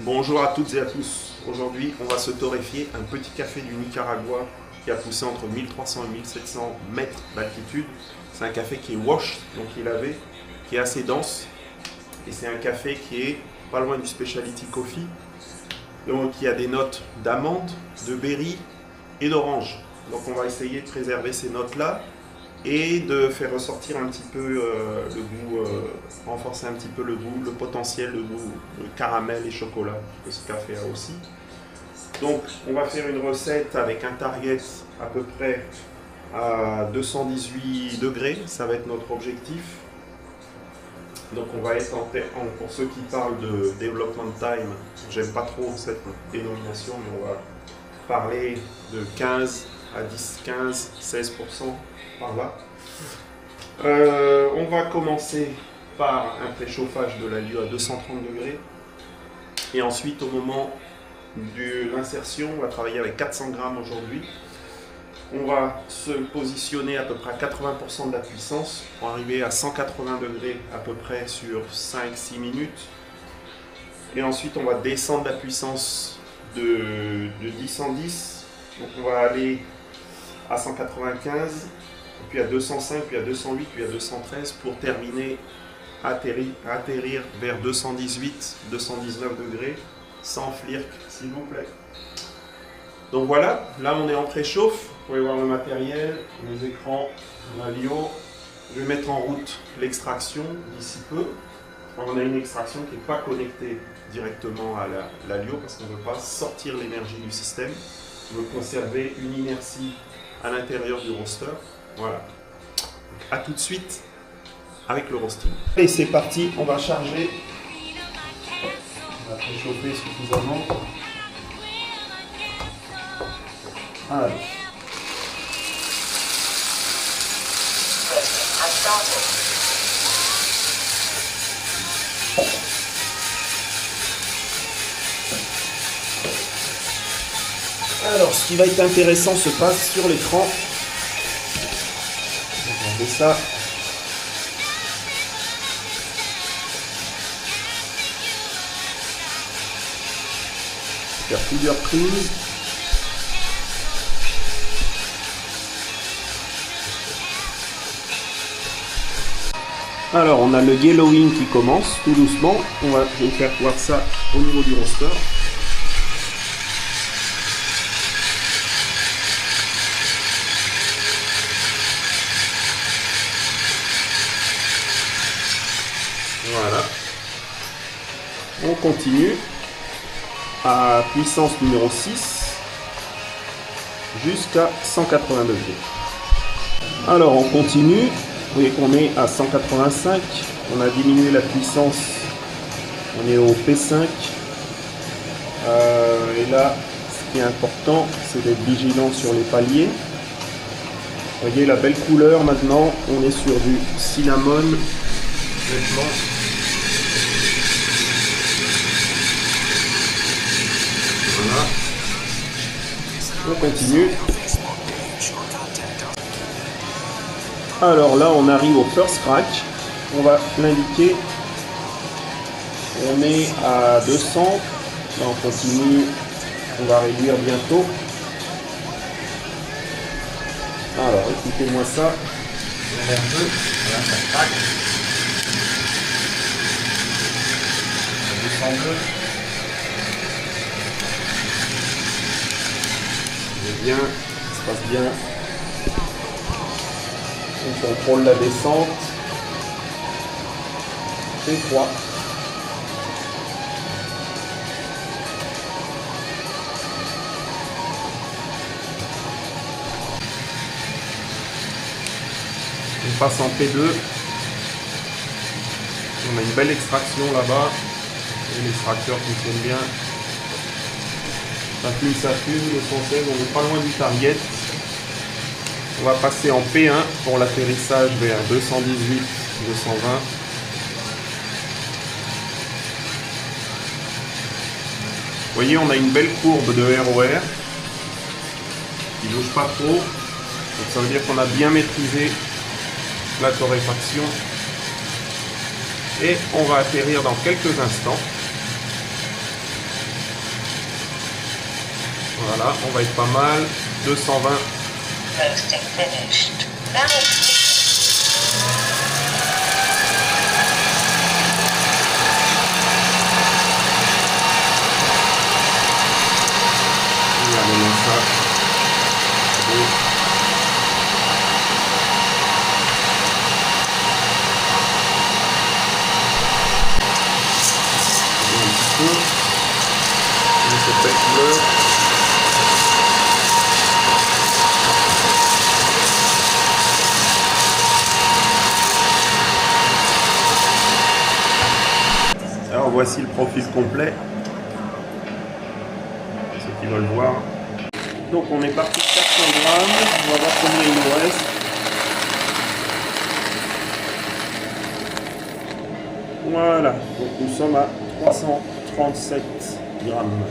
Bonjour à toutes et à tous. Aujourd'hui, on va se torréfier un petit café du Nicaragua qui a poussé entre 1300 et 1700 mètres d'altitude. C'est un café qui est wash, donc qui est lavé, qui est assez dense. Et c'est un café qui est pas loin du specialty coffee. Donc il y a des notes d'amande, de berry et d'orange. Donc on va essayer de préserver ces notes-là et de faire ressortir un petit peu le goût, renforcer un petit peu le goût, le potentiel de goût de caramel et chocolat que ce café a aussi. Donc on va faire une recette avec un target à peu près à 218 degrés, ça va être notre objectif. Donc on va être pour ceux qui parlent de development time, j'aime pas trop cette dénomination, mais on va parler de 15 à 10, 15, 16% par là. On va commencer par un préchauffage de la lieu à 230 degrés. Et ensuite, au moment de l'insertion, on va travailler avec 400 grammes aujourd'hui. On va se positionner à peu près à 80% de la puissance pour arriver à 180 degrés à peu près sur 5-6 minutes. Et ensuite, on va descendre la puissance de 10 en 10. Donc on va aller à 195, puis à 205, puis à 208, puis à 213 pour terminer, atterrir vers 218, 219 degrés, sans flirk s'il vous plaît. Donc voilà, là on est en préchauffe, vous pouvez voir le matériel, les écrans, la Lio. Je vais mettre en route l'extraction d'ici peu. On a une extraction qui n'est pas connectée directement à la Lio parce qu'on ne veut pas sortir l'énergie du système. On veut conserver une inertie à l'intérieur du roaster. Voilà. Donc, à tout de suite avec le roasting. Et c'est parti, on va charger. On va préchauffer suffisamment. Allez. Alors, ce qui va être intéressant se passe sur l'écran. Regardez ça. Faire plusieurs prises. Alors, on a le yellowing qui commence tout doucement. Je vais vous faire voir ça au niveau du roster. Voilà. On continue à puissance numéro 6 jusqu'à 180 degrés. Alors on continue. Vous voyez qu'on est à 185. On a diminué la puissance. On est au P5. Et là, ce qui est important, c'est d'être vigilant sur les paliers. Vous voyez la belle couleur maintenant. On est sur du cinnamon. Nettement. Voilà. On continue. Alors là, on arrive au first crack. On va l'indiquer. On est à 200. Là, on continue. On va réduire bientôt. Alors, écoutez-moi ça. On est un peu. Voilà, ça craque. 202. C'est bien, ça se passe bien. On contrôle la descente. P3. On passe en P2. On a une belle extraction là-bas. L'extracteur fonctionne bien. Ça fume, l'essentiel, on n'est pas loin du target. On va passer en P1 pour l'atterrissage vers 218, 220. Vous voyez, on a une belle courbe de ROR qui ne bouge pas trop. Donc ça veut dire qu'on a bien maîtrisé la torréfaction. Et on va atterrir dans quelques instants. Voilà, on va être pas mal. 220. Roasting finished. Now Regardez-moi ça. Bon. Un petit peu. Et cette belle couleur. Alors voici le profil complet. Ceux qui veulent voir. Donc on est parti de 400 grammes. On va voir combien il nous reste. Voilà. Donc nous sommes à 337 grammes.